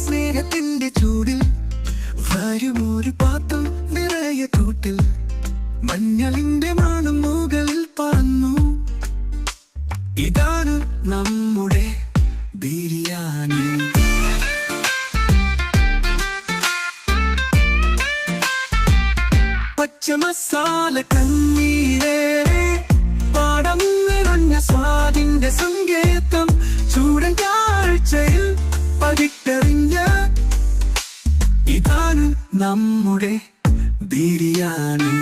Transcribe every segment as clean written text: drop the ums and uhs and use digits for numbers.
സ്നേഹത്തിന്റെ ചൂടിൽ വരും ഒരു പാത്രം നിറയെ കൂട്ടിൽ മഞ്ഞളിന്റെ മണം മുകളിൽ പറന്നു. ഇതാണ് നമ്മുടെ ബിരിയാണി. പച്ച മസാല കണ്ണീരേറെ പാടം നിറഞ്ഞ സ്വാദിന്റെ സങ്കേതം ചൂടൻ കാഴ്ചയിൽ പതിട്ടെറിഞ്ഞ ഇതാണ് നമ്മുടെ ബിരിയാണി.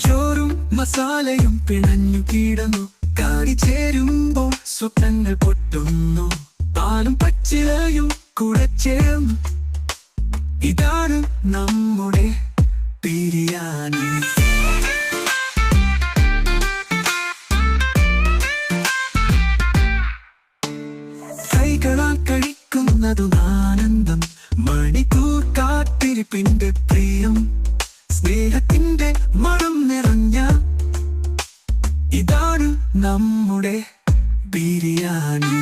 ചോറും മസാലയും പിണഞ്ഞു കിടന്നു, കറി ചേരുമ്പോൾ സ്വപ്നങ്ങൾ പൊട്ടുന്നു. പാലും പച്ചിലയും കൂടെ ചേർന്നു, ഇതാണ് നമ്മുടെ ബിരിയാണി. കൈകളാൽ കഴിക്കുന്നതു ആനന്ദം, മണിക്കൂർ കാത്തിരിപ്പിന്റെ പ്രിയം, സ്നേഹത്തിന്റെ മണം നിറഞ്ഞ ഇതാണ് നമ്മുടെ ബിരിയാണി.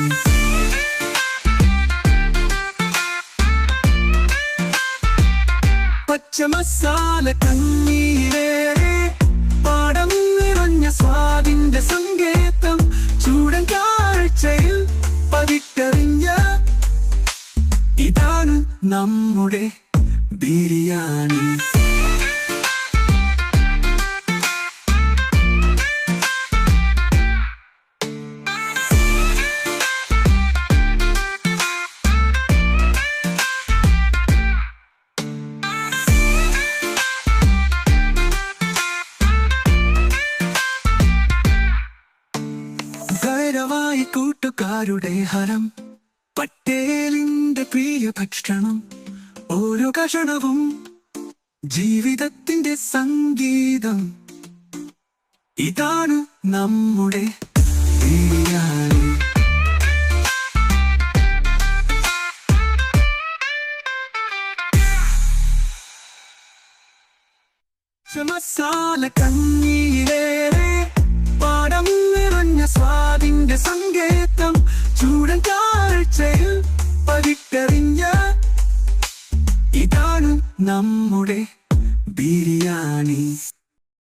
പച്ച മസാല കണ്ണീരേറെ പാടം നിറഞ്ഞ സ്വാദിന്റെ സങ്കേതം ചൂടൻ കാഴ്ചയിൽ പതിട്ടെറിഞ്ഞ ഇതാണ് നമ്മുടെ ബിരിയാണി. ഭൈരവായി കൂട്ടുകാരുടെ ഹരം, പട്ടേലിന്റെ പ്രിയ ഭക്ഷണം, ഓരോ കഷണവും ജീവിതത്തിന്റെ സംഗീതം. ഇതാണ് നമ്മുടെ